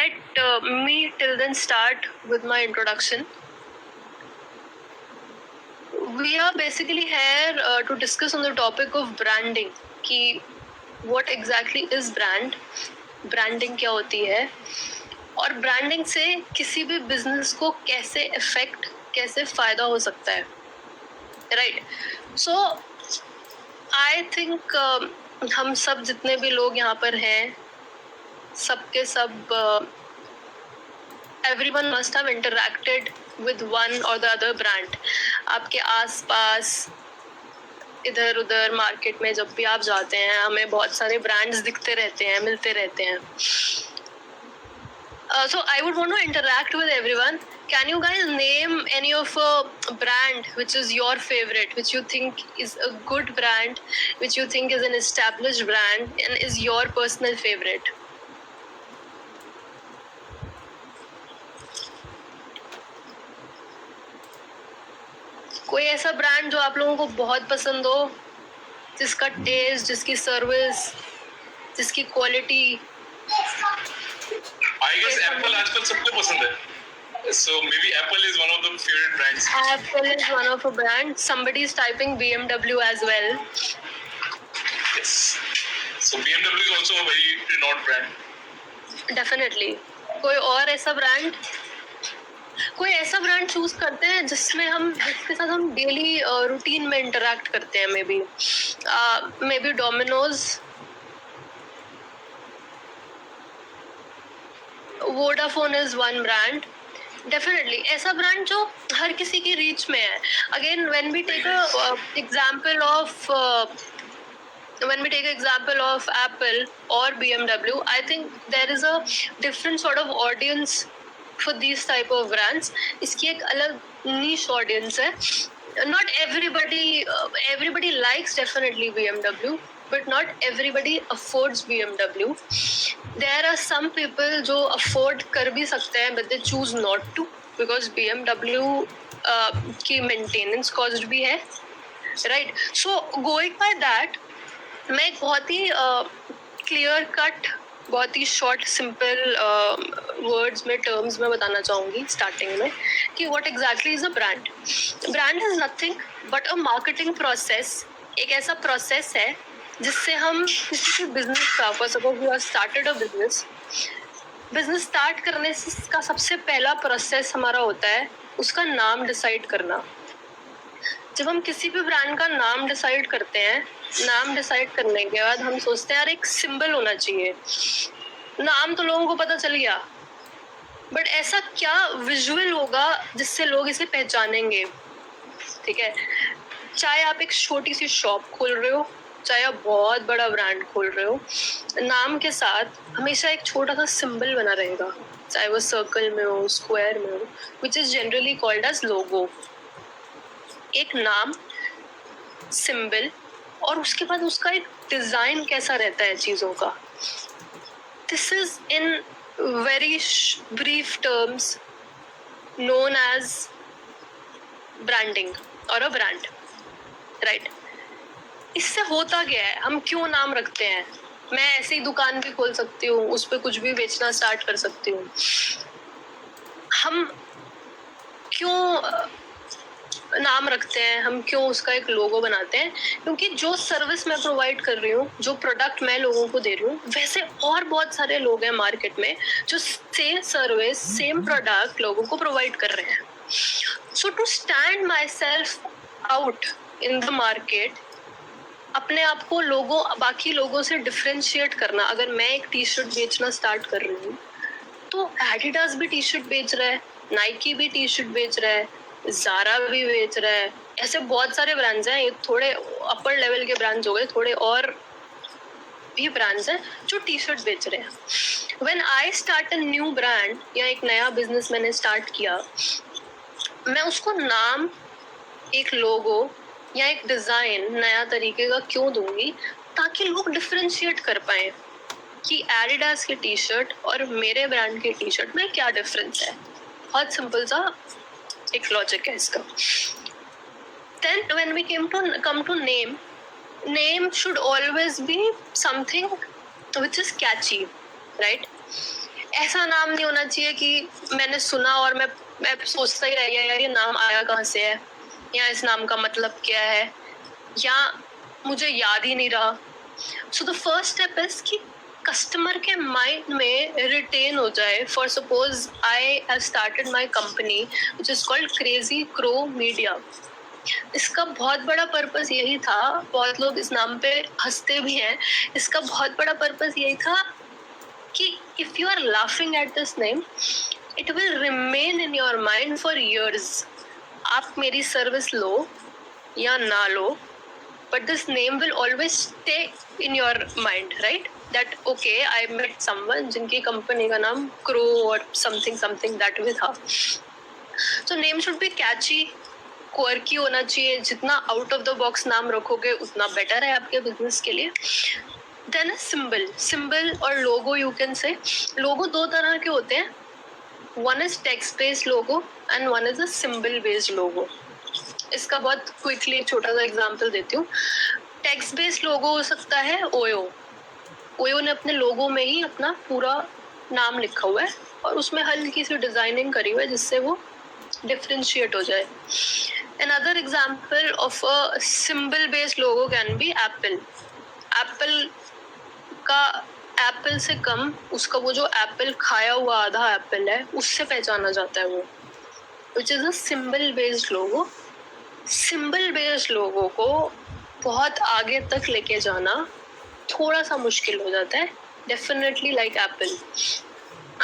let me till then start with my introduction. We are basically here to discuss on the topic of branding. कि what exactly is brand? Branding क्या होती है? और branding से किसी भी business को कैसे इफेक्ट, कैसे फायदा हो सकता है, राइट? सो आई थिंक हम सब जितने भी लोग यहाँ पर हैं, सबके सब everyone must have interacted with one or the other brand. आपके आसपास इधर उधर मार्केट में जब भी आप जाते हैं, हमें बहुत सारे ब्रांड्स दिखते रहते हैं, मिलते रहते हैं. So I would want to interact with everyone. Can you guys name any of a brand which is your favorite, which you think is a good brand, which you think is an established brand and is your personal favorite? कोई ऐसा brand जो आप लोगों को बहुत पसंद हो, जिसका टेस्ट, जिसकी सर्विस, जिसकी क्वालिटी? I guess Apple आजकल सबको पसंद है. So maybe Apple is one of the favorite brands. Apple is one of a brand. Somebody is typing BMW as well. Yes. So BMW is also a very renowned brand. Definitely. कोई और ऐसा brand? कोई ऐसा brand choose करते हैं जिसमें जिसके साथ हम डेली रूटीन में इंटरेक्ट करते हैं? Maybe Domino's, Vodafone is one brand. Definitely ऐसा ब्रांड जो हर किसी की रीच में है. Again when we take example of Apple or BMW, I think there is a different sort of audience for these type of brands. इसकी एक अलग niche audience है. Not everybody likes definitely BMW, but not everybody affords BMW. There are some people जो afford कर भी सकते हैं, but they choose not to because BMW की maintenance cost भी है, right? So going by that, मैं एक बहुत ही क्लियर कट, बहुत ही शॉर्ट सिंपल वर्ड्स में, टर्म्स में बताना चाहूँगी स्टार्टिंग में कि what exactly is a brand. Brand is nothing but a marketing process. एक ऐसा प्रोसेस है जिससे हम किसी भी बिजनेस का, for suppose we have started a business start करने का सबसे पहला प्रोसेस हमारा होता है उसका नाम डिसाइड करना. जब हम किसी भी ब्रांड का नाम डिसाइड करते हैं, नाम डिसाइड करने के बाद हम सोचते हैं यार एक सिंबल होना चाहिए. नाम तो लोगों को पता चल गया, बट ऐसा क्या विजुअल होगा जिससे लोग इसे पहचानेंगे? ठीक है, चाहे आप एक छोटी सी शॉप खोल रहे हो, चाहे आप बहुत बड़ा ब्रांड खोल रहे हो, नाम के साथ हमेशा एक छोटा सा सिंबल बना रहेगा, चाहे वो सर्कल में हो, स्क्वायर में हो, which is generally called as logo. एक नाम, सिंबल, और उसके बाद उसका एक डिजाइन कैसा रहता है चीजों का. This is in very brief terms known as branding और अ ब्रांड, राइट? इससे होता क्या है, हम क्यों नाम रखते हैं? मैं ऐसे ही दुकान भी खोल सकती हूँ, उस पर कुछ भी बेचना स्टार्ट कर सकती हूँ. हम क्यों नाम रखते हैं, हम क्यों उसका एक लोगो बनाते हैं? क्योंकि जो सर्विस मैं प्रोवाइड कर रही हूँ, जो प्रोडक्ट मैं लोगों को दे रही हूँ, वैसे और बहुत सारे लोग हैं मार्केट में जो सेम सर्विस, सेम प्रोडक्ट लोगों को प्रोवाइड कर रहे हैं. So to stand myself out in the market, अपने आप को बाकी लोगों से डिफ्रेंशिएट करना. अगर मैं एक टी शर्ट बेचना स्टार्ट कर रही हूँ तो एडिडास भी टी शर्ट बेच रहा है, नाइकी भी टी शर्ट बेच रहा है, ज़ारा भी बेच रहा है. ऐसे बहुत सारे ब्रांड्स हैं. ये थोड़े अपर लेवल के ब्रांड्स हो गए, थोड़े और भी ब्रांड्स हैं जो टी शर्ट बेच रहे हैं. When I start a new brand या एक नया बिजनेस मैंने स्टार्ट किया, मैं उसको नाम, एक लोगो या एक डिज़ाइन नया तरीके का क्यों दूंगी? ताकि लोग डिफ्रेंशिएट कर पाए कि एडिडास की टी शर्ट और मेरे ब्रांड की टी शर्ट में क्या डिफरेंस है. बहुत सिंपल सा एक लॉजिक है इसका. Then when we come to name should always be something which is catchy, right? ऐसा नाम नहीं होना चाहिए कि मैंने सुना और मैं सोचता ही रह गया यार ये नाम आया कहाँ से है, या इस नाम का मतलब क्या है, या मुझे याद ही नहीं रहा. So the first step is कि कस्टमर के माइंड में रिटेन हो जाए. For suppose I have started my company which is called crazy crow media. इसका बहुत बड़ा पर्पस यही था, बहुत लोग इस नाम पे हंसते भी हैं, इसका बहुत बड़ा पर्पस यही था कि if you are laughing at this name it will remain in your mind for years. आप मेरी सर्विस लो या ना लो, but this name will always stay in your mind, right? That okay, I met someone जिनकी company का नाम Crow or something that way था. So name should be catchy, quirky होना चाहिए. जितना out of the box नाम रखोगे उतना better है आपके business के लिए. Then a symbol और logo you can say. Logo दो तरह के होते हैं. One is text based logo and one is a symbol based logo. इसका बहुत क्विकली एक छोटा सा एग्जांपल देती हूँ. टेक्स्ट बेस्ड लोगो हो सकता है ओयो ने अपने लोगो में ही अपना पूरा नाम लिखा हुआ है और उसमें हल्की सी डिजाइनिंग करी हुई है जिससे वो डिफरेंशिएट हो जाए. Another example of a symbol based logo can be Apple. Apple का एप्पल से कम उसका वो जो एप्पल खाया हुआ आधा एप्पल है उससे पहचाना जाता है वो, which is a symbol based logo. Symbol based लोगों को बहुत आगे तक लेके जाना थोड़ा सा मुश्किल हो जाता है. डेफिनेटली लाइक एप्पल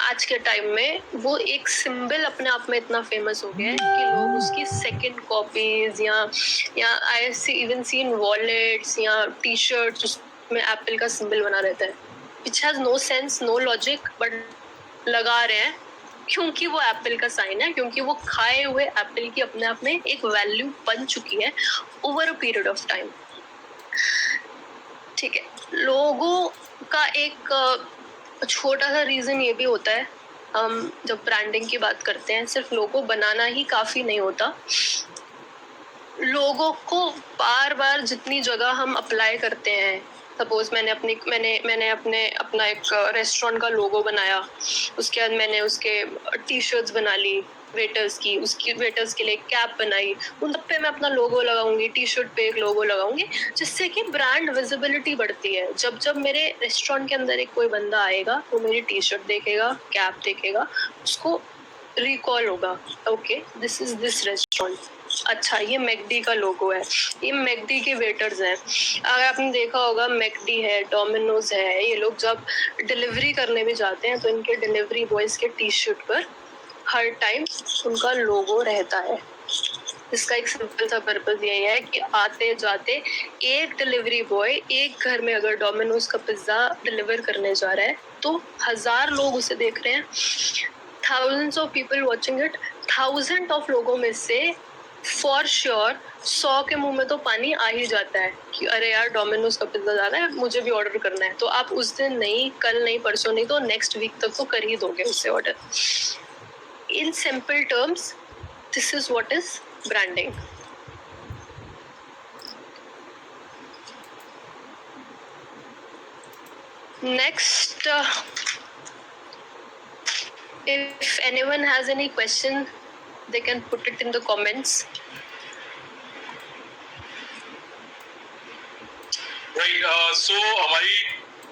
आज के टाइम में वो एक सिंबल अपने आप में इतना फेमस हो गया है कि लोग उसकी सेकंड कॉपीज या I see even seen wallets या टी शर्ट्स उसमें एप्पल का सिंबल बना रहता है, which has no sense no logic, but लगा रहे हैं क्योंकि वो एप्पल का साइन है, क्योंकि वो खाए हुए एप्पल की अपने आप में एक वैल्यू बन चुकी है over a period of time. ठीक है. लोगों का एक छोटा सा रीजन ये भी होता है, हम जब ब्रांडिंग की बात करते हैं सिर्फ लोगो बनाना ही काफी नहीं होता. लोगों को बार बार जितनी जगह हम अप्लाई करते हैं, सपोज मैंने अपना एक रेस्टोरेंट का लोगो बनाया, उसके बाद मैंने उसके टी शर्ट्स बना ली वेटर्स की, उसकी वेटर्स के लिए कैप बनाई, उन सब पे मैं अपना लोगो लगाऊंगी, टी शर्ट पे एक लोगो लगाऊंगी, जिससे कि ब्रांड विजिबिलिटी बढ़ती है. जब जब मेरे रेस्टोरेंट के अंदर एक कोई बंदा आएगा वो मेरी टी शर्ट देखेगा, कैप देखेगा, उसको रिकॉल होगा, okay this is this restaurant, अच्छा ये मैकडी का लोगो है, ये मैकडी के वेटर्स हैं. अगर आपने देखा होगा मैकडी है, डोमिनोज है, ये लोग जब डिलीवरी करने भी जाते हैं तो इनके डिलीवरी बॉयज के टी शर्ट पर हर टाइम उनका लोगो रहता है. इसका एक सिंपल सा पर्पस यही है कि आते जाते एक डिलीवरी बॉय एक घर में अगर डोमिनोज का पिज्जा डिलीवर करने जा रहा है तो 1000 लोग उसे देख रहे हैं, thousands of people watching it, thousands of लोगों में से फॉर श्योर 100 के मुंह में तो पानी आ ही जाता है कि अरे यार डोमिनोज का पिज्जा जाना है, मुझे भी ऑर्डर करना है. तो आप उस दिन नहीं, कल नहीं, परसों नहीं तो नेक्स्ट वीक तक तो कर ही दोगे उससे order. In simple terms this is what is branding. Next, if anyone has any question they can put it in the comments. Right, so हमारी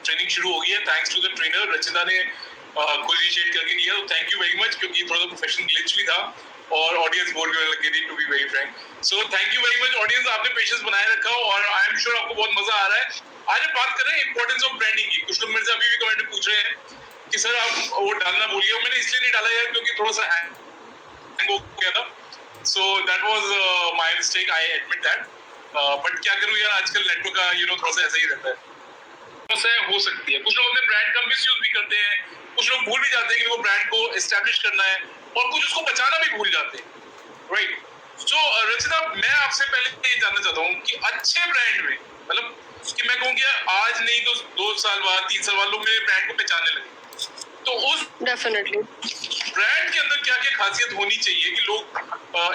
ट्रेनिंग शुरू हो गई है. Thanks to the trainer Rachita ने को इनिशिएट करके किया, तो थैंक यू वेरी मच, क्योंकि थोड़ा सा प्रोफेशनल ग्लिच भी था और ऑडियंस बोर भी होने लगी थी, to be very frank. So thank you very much audience, आपने पेशेंस बनाए रखा और आई एम श्योर आपको बहुत मजा आ रहा है. आज हम बात कर रहे हैं इंपॉर्टेंस ऑफ ब्रांडिंग की. कुछ लोग मेरे से अभी भी कमेंट में पूछ रहे हैं कि सर आप वो डालना भूल गए. मैंने इसलिए नहीं डाला यार क्योंकि थोड़ा सा हैंग हो गया था. So that was my mistake, I admit that. But क्या करूं यार, आजकल नेटवर्क का थोड़ा सा ऐसा ही रहता है. हो सकती है कुछ लोग अपने ब्रांड का मिसयूज भी करते हैं, कुछ लोग भूल भी जाते हैं कि वो ब्रांड को एस्टैब्लिश करना है, और कुछ उसको बचाना भी भूल जाते हैं. राइट. सो रचिता, मैं आपसे पहले ये जानना चाहता हूँ कि अच्छे ब्रांड में, मतलब कि मैं कहूँ कि आज नहीं तो 2 साल बाद 3 साल बाद लोग मेरे ब्रांड को पहचानने लगे, तो उस डेफिनेटली ब्रांड के अंदर क्या क्या खासियत होनी चाहिए कि लोग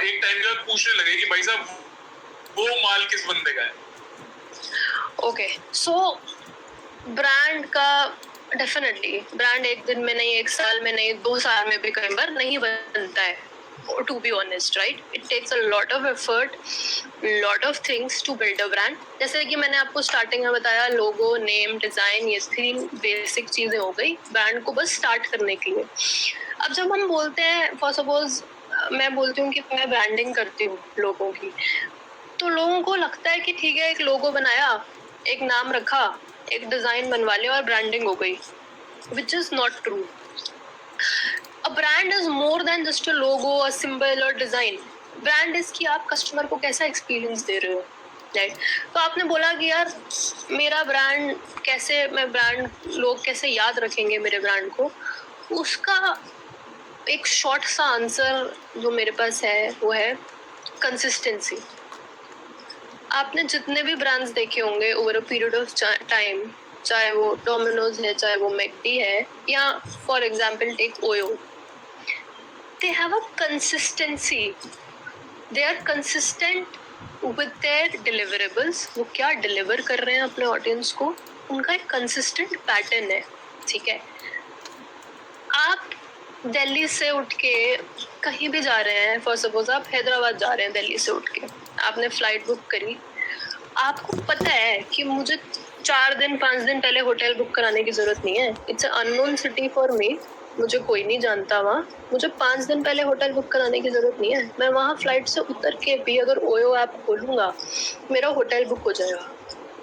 एक टाइम के बाद पूछने लगे कि भाई साहब वो माल किस बंदे का है. ओके. सो ब्रांड का डेफिनेटली ब्रांड एक दिन में नहीं, एक साल में नहीं, 2 साल में भी कई बार नहीं बनता है, to be honest, right? It takes a lot of effort, lot of things to build a brand. जैसे कि मैंने आपको स्टार्टिंग में बताया, लोगो, नेम, डिजाइन, ये 3 बेसिक चीजें हो गई ब्रांड को बस स्टार्ट करने के लिए. अब जब हम बोलते हैं, फॉर सपोज मैं बोलती हूँ कि मैं ब्रांडिंग करती हूँ लोगों की, तो लोगों को लगता है कि ठीक है, एक लोगो बनाया, एक नाम रखा, एक डिजाइन बनवा लिया और ब्रांडिंग हो गई, which is not true. A brand is more than just a logo, a symbol और design. ब्रांड इज कि आप कस्टमर को कैसा एक्सपीरियंस दे रहे हो, राइट? तो आपने बोला कि यार मेरा ब्रांड कैसे, मैं ब्रांड, लोग कैसे याद रखेंगे मेरे ब्रांड को, उसका एक शॉर्ट सा आंसर जो मेरे पास है वो है कंसिस्टेंसी. आपने जितने भी ब्रांड्स देखे होंगे over a period of time, चाहे वो डोमिनोज है, चाहे वो मैकडी है, या for example take OYO, they have a consistency. They are consistent with their deliverables. वो क्या डिलीवर कर रहे हैं अपने ऑडियंस को, उनका एक कंसिस्टेंट पैटर्न है, ठीक है? आप दिल्ली से उठ के कहीं भी जा रहे हैं, फॉर सपोज आप हैदराबाद जा रहे हैं दिल्ली से उठ के, आपने फ्लाइट बुक करी, आपको पता है कि मुझे 4 दिन 5 दिन पहले होटल बुक कराने की जरूरत नहीं है. It's unknown city for me, मुझे कोई नहीं जानता वहाँ, मुझे 5 दिन पहले होटल बुक कराने की जरूरत नहीं है. मैं वहाँ फ्लाइट से उतर के भी अगर ओयो ऐप खोलूंगा, मेरा होटल बुक हो जाएगा.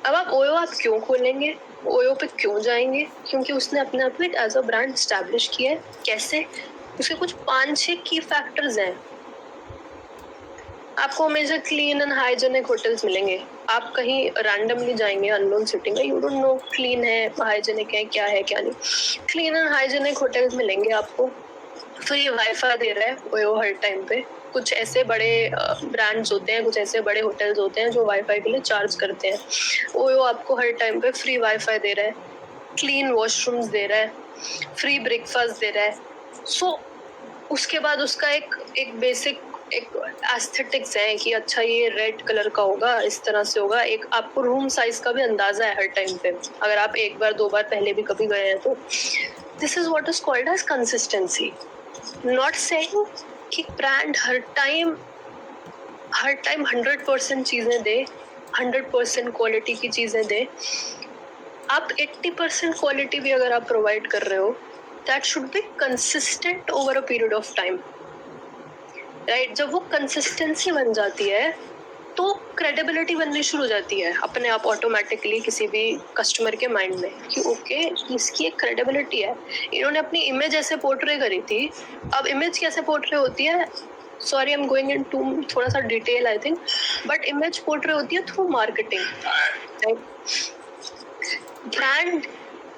अब आप ओयो ऐप क्यों खोलेंगे, ओयो पे क्यों जाएंगे? क्योंकि उसने अपने आप को एक एज अ ब्रांड स्टैब्लिश किया है. कैसे? उसके कुछ 5-6 की फैक्टर्स हैं. आपको हमेशा क्लीन एंड हाइजेनिक होटल्स मिलेंगे. आप कहीं रैंडमली जाएंगे अननोन सिटी में, यू डोंट नो क्लीन है, हाइजेनिक है क्या नहीं. क्लीन एंड हाइजेनिक होटल्स मिलेंगे आपको. फ्री वाईफाई दे रहा है ओयो हर टाइम पे. कुछ ऐसे बड़े ब्रांड्स होते हैं, कुछ ऐसे बड़े होटल्स होते हैं जो वाईफाई के लिए चार्ज करते हैं. ओयो आपको हर टाइम पे फ्री वाईफाई दे रहा है, क्लीन वॉशरूम्स दे रहा है, फ्री ब्रेकफास्ट दे रहा है. सो उसके बाद उसका एक बेसिक एक एस्थेटिक्स है कि अच्छा ये रेड कलर का होगा, इस तरह से होगा. एक आपको रूम साइज का भी अंदाजा है हर टाइम पे, अगर आप 1 बार 2 बार पहले भी कभी गए हैं तो. This is what is called as consistency. Not saying कि ब्रांड हर टाइम 100% चीजें दे, 100% क्वालिटी की चीजें दे. आप 80% क्वालिटी भी अगर आप प्रोवाइड कर रहे हो, that should be consistent over a period of time, right? जब वो कंसिस्टेंसी बन जाती है तो क्रेडिबिलिटी बननी शुरू हो जाती है अपने आप ऑटोमेटिकली किसी भी कस्टमर के माइंड में कि ओके, इसकी एक क्रेडिबिलिटी है. इन्होंने अपनी इमेज ऐसे पोर्ट्रे करी थी. अब इमेज कैसे पोर्ट्रे होती है, sorry I am going in to थोड़ा सा detail I think, but image portray होती है थ्रू मार्केटिंग, राइट? ब्रांड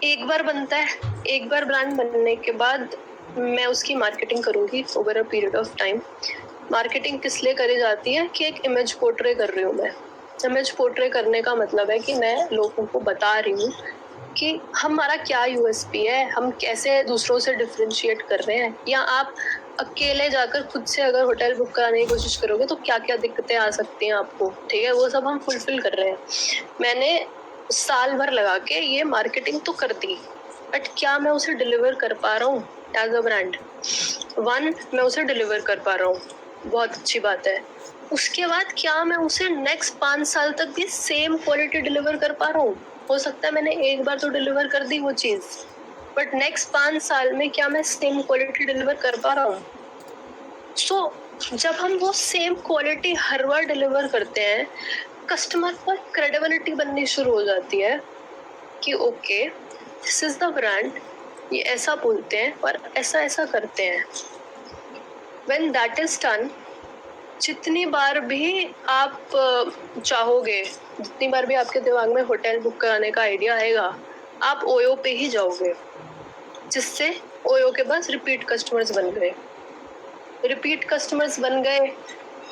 एक बार बनता है, एक बार ब्रांड बनने के बाद मैं उसकी मार्केटिंग करूंगी over a period of time. Marketing किस लिए करी जाती है कि एक इमेज पोर्ट्रे कर रही हूँ मैं. इमेज पोर्ट्रे करने का मतलब है कि मैं लोगों को बता रही हूँ कि हमारा क्या यूएसपी है, हम कैसे दूसरों से डिफरेंशिएट कर रहे हैं. या आप अकेले जाकर खुद से अगर होटल बुक कराने की कोशिश करोगे तो क्या क्या दिक्कतें आ सकती हैं आपको, ठीक है? वो सब हम फुलफिल कर रहे हैं. मैंने साल भर लगा के ये मार्केटिंग तो कर दी, बट क्या मैं उसे डिलीवर कर पा रहा हूँ एज अ ब्रांड? मैं उसे डिलीवर कर पा रहा हूँ, बहुत अच्छी बात है. उसके बाद क्या मैं उसे नेक्स्ट 5 साल तक भी सेम क्वालिटी डिलीवर कर पा रहा हूँ? हो सकता है मैंने एक बार तो डिलीवर कर दी वो चीज, बट नेक्स्ट 5 साल में क्या मैं सेम क्वालिटी डिलीवर कर पा रहा हूँ? सो जब हम वो सेम क्वालिटी हर बार डिलीवर करते हैं, कस्टमर पर क्रेडिबिलिटी बननी शुरू हो जाती है कि okay, this is the brand, ये ऐसा बोलते हैं और ऐसा ऐसा करते हैं. व्हेन दैट इज डन, जितनी बार भी आप चाहोगे, जितनी बार भी आपके दिमाग में होटल बुक कराने का आइडिया आएगा, आप ओयो पे ही जाओगे, जिससे ओयो के पास रिपीट कस्टमर्स बन गए. रिपीट कस्टमर्स बन गए,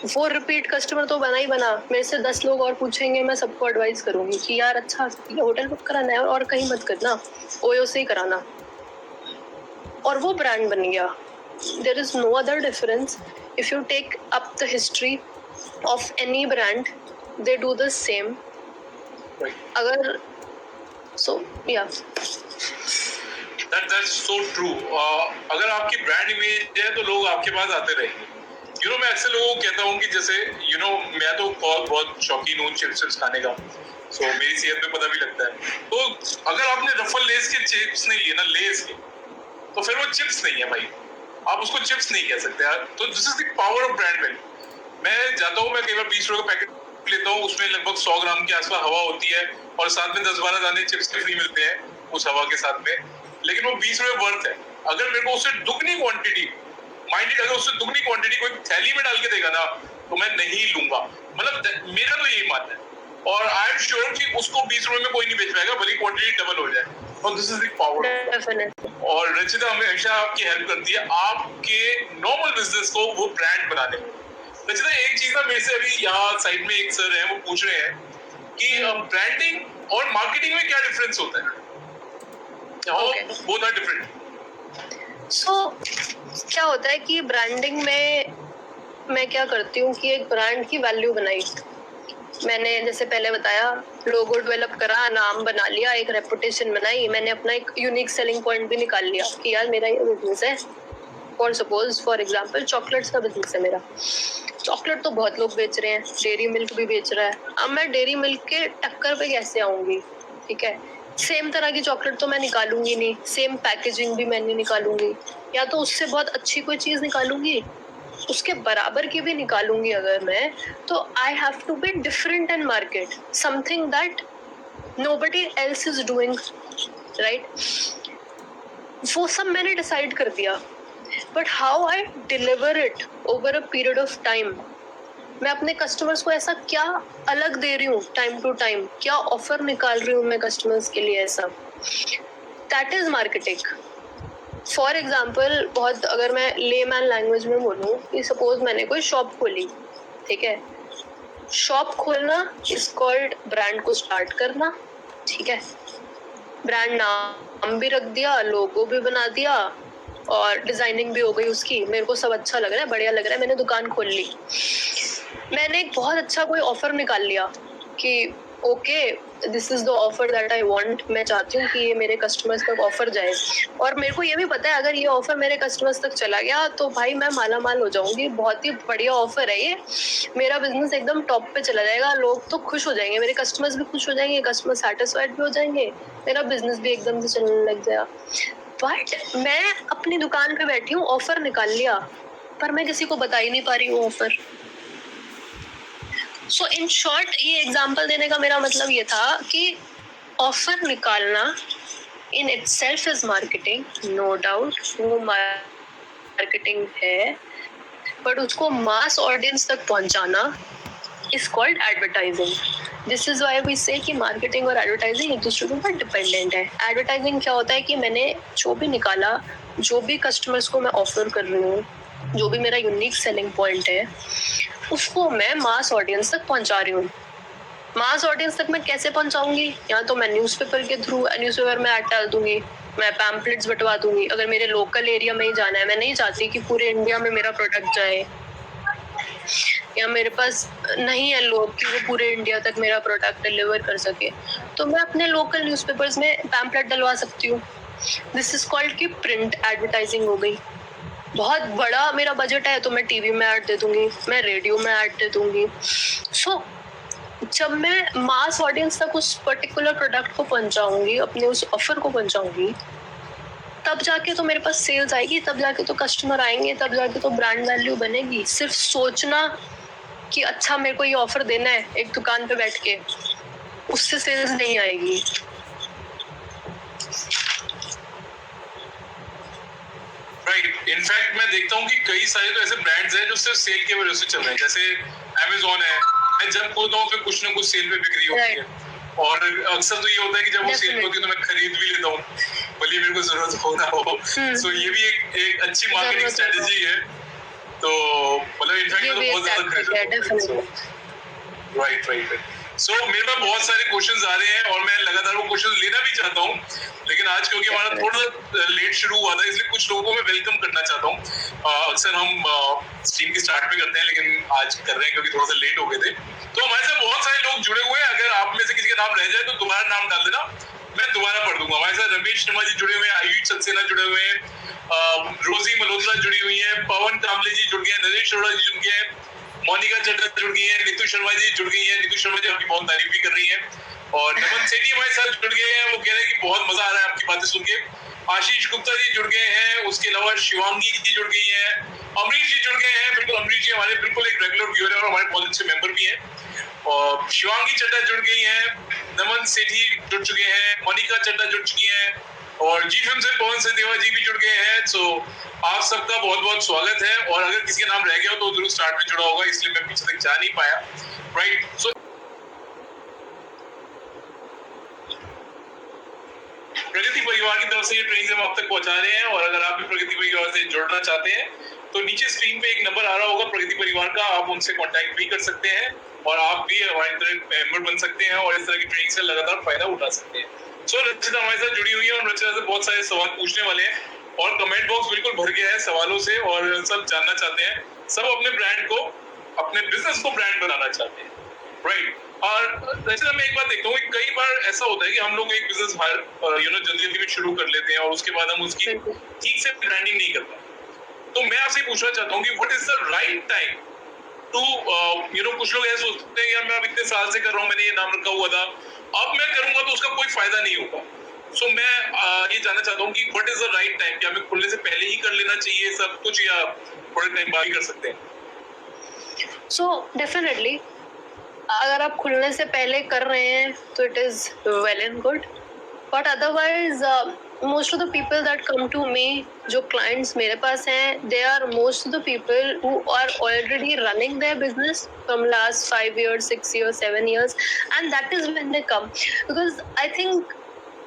वो रिपीट कस्टमर तो बना ही बना. मेरे से 10 लोग और पूछेंगे, मैं सबको एडवाइस करूंगी कि यार अच्छा होटल बुक कराना है और कहीं मत करना, ओयो से ही कराना. और वो ब्रांड बन गया. There is no other difference. If you take up the history of any brand, they do the same. अगर सो या That's so true. अगर आपकी ब्रांड इमेज है तो लोग आपके पास आते रहेंगे। मैं अक्सर लोगों को कहता हूँ कि जैसे मैं तो बहुत शौकीन हूँ चिप्स खाने का, सो मेरी सेहत पे पता भी लगता है। तो अगर आपने रफल लेस के चिप्स नहीं लिए ना, लेस के, तो फिर वो चिप्स नहीं है भाई, आप उसको चिप्स नहीं कह सकते यार। तो this is the power of brand value. मैं जाता हूँ, मैं कई बार 20 रुपए का पैकेट लेता हूँ, उसमें लगभग 100 ग्राम के आसपास हवा होती है और साथ में 10-12 दाने चिप्स के फ्री मिलते हैं उस हवा के साथ में, लेकिन वो 20 रुपए वर्थ है। अगर मेरे को उससे दुगनी क्वांटिटी माइंडेड, अगर उससे दुगनी क्वांटिटी कोई थैली में डाल के देगा ना, तो मैं नहीं लूंगा। मतलब मेरा तो यही मानना है, और आई एम श्योर कि उसको 20 रुपए में कोई नहीं बेच पाएगा, भले क्वांटिटी डबल हो जाए। और दिस इज द पावर। और रचिता हमेशा आपकी हेल्प करती है आपके नॉर्मल बिजनेस को वो ब्रांड बनाने में। रचिता, एक चीज ना मेरे से अभी यहाँ साइड में एक सर है, वो पूछ रहे हैं कि ब्रांडिंग और मार्केटिंग में क्या डिफरेंस होता है? Both are different. सो क्या होता है कि ब्रांडिंग में मैं क्या करती हूँ कि एक ब्रांड की वैल्यू बनाई मैंने, जैसे पहले बताया, लोगो डेवलप करा, नाम बना लिया, एक रेपुटेशन बनाई, मैंने अपना एक यूनिक सेलिंग पॉइंट भी निकाल लिया कि यार मेरा ये बिजनेस है। For suppose for example chocolates का बिजनेस है मेरा। चॉकलेट तो बहुत लोग बेच रहे हैं, डेयरी मिल्क भी बेच रहा है, अब मैं डेयरी मिल्क के टक्कर पे कैसे आऊंगी? ठीक है, सेम तरह की चॉकलेट तो मैं निकालूंगी नहीं, सेम पैकेजिंग भी मैं नहीं निकालूंगी, या तो उससे बहुत अच्छी कोई चीज निकालूंगी, उसके बराबर की भी निकालूंगी अगर मैं, तो I have to be different in market, something that nobody else is doing, right? वो सब मैंने डिसाइड कर दिया, but how I deliver it over a period of time, मैं अपने कस्टमर्स को ऐसा क्या अलग दे रही हूँ टाइम टू टाइम, क्या ऑफर निकाल रही हूँ मैं कस्टमर्स के लिए, ऐसा, that is marketing. For example, बहुत अगर मैं लेमैन लैंग्वेज में बोलूँ कि सपोज मैंने कोई शॉप खोली, ठीक है, शॉप खोलना इज कॉल्ड ब्रांड को स्टार्ट करना, ठीक है, ब्रांड नाम भी रख दिया, लोगो भी बना दिया और डिजाइनिंग भी हो गई उसकी, मेरे को सब अच्छा लग रहा है, बढ़िया लग रहा है, मैंने दुकान खोल ली, मैंने एक बहुत अच्छा कोई ऑफर निकाल लिया कि okay this is the offer that I want, मैं चाहती हूँ कि ये मेरे कस्टमर्स तक ऑफर जाए, और मेरे को ये भी पता है अगर ये ऑफर मेरे कस्टमर्स तक चला गया तो भाई मैं माला माल हो जाऊंगी, बहुत ही बढ़िया ऑफर है ये, मेरा बिजनेस एकदम टॉप पे चला जाएगा, लोग तो खुश हो जाएंगे, मेरे कस्टमर्स भी खुश हो जाएंगे, कस्टमर सेटिस्फाइड भी हो जाएंगे, मेरा बिजनेस भी एकदम से चलने लग जाएगा। बट मैं अपनी दुकान पे बैठी हूँ, ऑफर निकाल लिया, पर मैं किसी को बता ही नहीं पा रही हूँ ऑफर। सो इन शॉर्ट, ये एग्जांपल देने का मेरा मतलब ये था कि ऑफर निकालना in itself is marketing, no doubt वो मार्केटिंग है, बट उसको मास ऑडियंस तक पहुंचाना is called advertising. This is why we say कि मार्केटिंग और एडवर्टाइजिंग एक दूसरे के ऊपर डिपेंडेंट है। एडवर्टाइजिंग क्या होता है कि मैंने जो भी निकाला, जो भी कस्टमर्स को मैं ऑफर कर रही हूँ, जो भी मेरा यूनिक सेलिंग पॉइंट है, उसको मैं मास ऑडियंस तक पहुंचा रही हूँ। मास ऑडियंस तक मैं कैसे पहुंचाऊंगी? या तो मैं न्यूज़पेपर के थ्रू, न्यूज़पेपर में ऐड डाल दूंगी, मैं पैम्पलेट्स बंटवा दूंगी, अगर मेरे लोकल एरिया में ही जाना है, मैं नहीं चाहती कि पूरे इंडिया में मेरा प्रोडक्ट जाए, या मेरे पास नहीं है लोग कि वो पूरे इंडिया तक मेरा प्रोडक्ट डिलीवर कर सके, तो मैं अपने लोकल न्यूज़पेपर्स में पैम्पलेट डलवा सकती हूँ। दिस इज कॉल्ड कि प्रिंट एडवर्टाइजिंग हो गई। बहुत बड़ा मेरा बजट है तो मैं टीवी में ऐड दे दूंगी, मैं रेडियो में ऐड दे दूंगी। सो जब मैं मास ऑडियंस तक उस पर्टिकुलर प्रोडक्ट को पहुंचाऊंगी, अपने उस ऑफर को पहुंचाऊंगी, तब जाके तो मेरे पास सेल्स आएगी, तब जाके तो कस्टमर आएंगे, तब जाके तो ब्रांड वैल्यू बनेगी। सिर्फ सोचना कि अच्छा मेरे को ये ऑफर देना है एक दुकान पे बैठ के, उससे सेल्स नहीं आएगी। राइट, इनफैक्ट मैं देखता हूँ कि कई सारे तो ऐसे ब्रांड्स हैं जो सिर्फ सेल की वजह से चल रहे हैं, जैसे अमेज़न है, मैं जब खोलता हूँ फिर कुछ ना कुछ सेल पे बिक्री होती है, और अक्सर तो ये होता है कि जब वो सेल होती है तो मैं खरीद भी लेता हूँ, भले मेरे को जरूरत हो ना हो। सो ये भी एक अच्छी मार्केटिंग स्ट्रेटजी है। तो मतलब इनफैक्ट मैं तो बहुत ज्यादा खरीदता हूँ। राइट। सो मेरे पास बहुत सारे क्वेश्चंस आ रहे हैं और मैं लगातार वो क्वेश्चंस लेना भी चाहता हूँ, लेकिन आज क्योंकि हमारा थोड़ा लेट शुरू हुआ था, इसलिए कुछ लोगों को मैं वेलकम करना चाहता हूँ। अक्सर हम स्ट्रीम की स्टार्ट में करते हैं, लेकिन आज कर रहे हैं क्योंकि थोड़ा सा लेट हो गए थे। तो हमारे साथ बहुत सारे लोग जुड़े हुए हैं, अगर आप में से किसी का नाम रह जाए तो दोबारा नाम डाल देना, मैं दोबारा पढ़ दूंगा। हमारे साथ रमेश शर्मा जी जुड़े हुए हैं, आयुष सक्सेना जुड़े हुए हैं, रोजी मल्होत्रा जुड़ी हुई है, पवन कामले जी जुड़ गए हैं, नरेश अरोड़ा जी जुड़ गए हैं, मोनिका चड्ढा जुड़ गई है, नीतू शर्मा जी जुड़ गई है। नीतू शर्मा जी आपकी बहुत तारीफ भी कर रही है। और नमन सेठी हमारे साथ जुड़ गए हैं, वो कह रहे हैं कि बहुत मजा आ रहा है आपकी बातें सुन के। आशीष गुप्ता जी जुड़ गए हैं, उसके अलावा शिवांगी जी जुड़ गई है, अमरीश जी जुड़ गए हैं। बिल्कुल अमरीश जी हमारे बिल्कुल एक रेगुलर व्यूअर है और हमारे बहुत अच्छे मेंबर भी हैं। और शिवांगी चड्ढा जुड़ गई है, नमन सेठी जुड़ चुके हैं, मोनिका चड्ढा जुड़ चुकी हैं, और जी फिल्म से पवन सदेवा जी भी जुड़ गए हैं। सो आप सबका बहुत बहुत स्वागत है। और अगर किसी का नाम रह गया हो तो जरूर स्टार्ट में जुड़ा होगा, इसलिए मैं पीछे तक जा नहीं पाया। राइट, सो प्रगति परिवार की तरफ से ये ट्रेनिंग हम आप तक पहुंचा रहे हैं। और अगर आप भी प्रगति परिवार से जुड़ना चाहते हैं तो नीचे स्क्रीन पे एक नंबर आ रहा होगा प्रगति परिवार का, आप उनसे कांटेक्ट भी कर सकते हैं और आप भी हमारे तरह मेंबर बन सकते हैं और इस तरह की ट्रेनिंग से लगातार फायदा उठा सकते हैं। सो रचिता हमारे साथ जुड़ी हुई है और रचिता से बहुत सारे सवाल पूछने वाले हैं और कमेंट बॉक्स बिल्कुल भर गया है सवालों से और सब जानना चाहते हैं, सब अपने ब्रांड को, अपने बिजनेस को ब्रांड बनाना चाहते हैं। राइट, और रचिता मैं एक बात देखता हूँ, कई बार ऐसा होता है कि हम लोग एक बिजनेस जल्दी जल्दी में शुरू कर लेते हैं और उसके बाद हम उसकी ठीक से ब्रांडिंग नहीं करते। तो मैं आपसे पूछना चाहता हूँ कि what is the right time to कुछ लोग ऐसे सोचते हैं यार मैं अब इतने साल से कर रहा हूँ, मैंने ये नाम रखा हुआ था, अब मैं करूंगा तो उसका कोई फायदा नहीं होगा। सो मैं ये जानना चाहता हूँ कि what is the right time, क्या हमें खुलने से पहले ही कर लेना चाहिए सब कुछ या थोड़े टाइम बाद ही कर सकते हैं? सो डेफिनेटली अगर आप खुलने से पहले कर रहे हैं तो it is well and good, but otherwise most of the people that come to me, जो clients मेरे पास हैं, they are most of the people who are already running their business from last 5 years, 6 years, 7 years, and that is when they come, because I think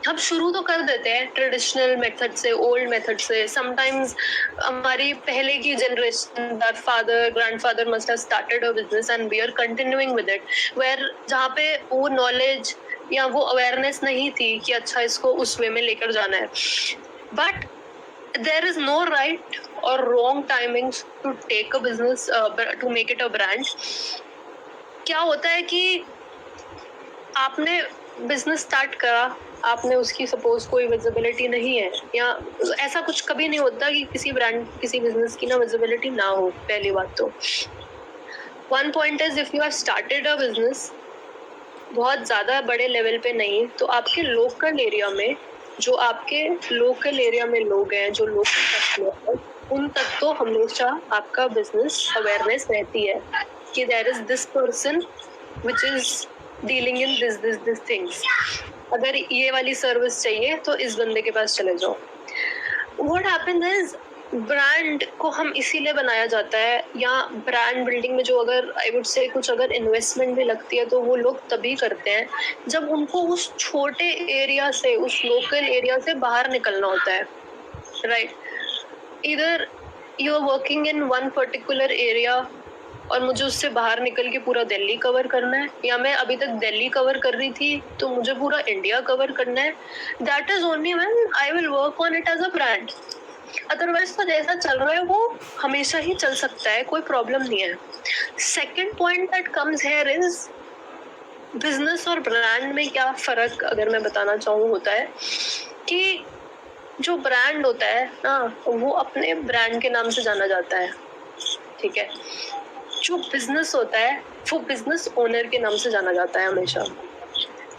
हम शुरू तो कर देते हैं traditional method से, ओल्ड मेथड से। समटाइम्स हमारी पहले की generation, father grandfather must have started a business and we are continuing with it, where जहाँ पे वो नॉलेज या वो अवेयरनेस नहीं थी कि अच्छा इसको उस वे में लेकर जाना है। But there is no right और wrong timings to take a business, to make it a brand. क्या होता है कि आपने बिजनेस स्टार्ट करा, आपने उसकी सपोज कोई विजिबिलिटी नहीं है, या ऐसा कुछ कभी नहीं होता कि किसी ब्रांड, किसी बिजनेस की ना विजिबिलिटी ना हो। पहली बात तो one point is if you have started a business बहुत ज़्यादा बड़े लेवल पे नहीं, तो आपके लोकल एरिया में, जो आपके लोकल एरिया में लोग हैं, जो लोकल कस्टमर हैं, उन तक तो हमेशा आपका बिजनेस अवेयरनेस रहती है कि there is this person which is dealing in this things, अगर ये वाली सर्विस चाहिए तो इस बंदे के पास चले जाओ। व्हाट हैपेंस इज ब्रांड को हम इसीलिए बनाया जाता है, या ब्रांड बिल्डिंग में जो अगर आई वुड से कुछ अगर इन्वेस्टमेंट भी लगती है तो वो लोग तभी करते हैं जब उनको उस छोटे एरिया से, उस लोकल एरिया से बाहर निकलना होता है। राइट, इधर you are working in one particular area और मुझे उससे बाहर निकल के पूरा दिल्ली कवर करना है, या मैं अभी तक दिल्ली कवर कर रही थी तो मुझे पूरा इंडिया कवर करना है। That is only when I will work on it as a brand. Otherwise तो जैसा चल रहा है वो हमेशा ही चल सकता है, कोई प्रॉब्लम नहीं है। Second point that comes here is business और ब्रांड में क्या फर्क अगर मैं बताना चाहूँ होता है कि जो ब्रांड होता है ना वो अपने ब्रांड के नाम से जाना जाता है, ठीक है। जो बिजनेस होता है वो बिजनेस ओनर के नाम से जाना जाता है हमेशा।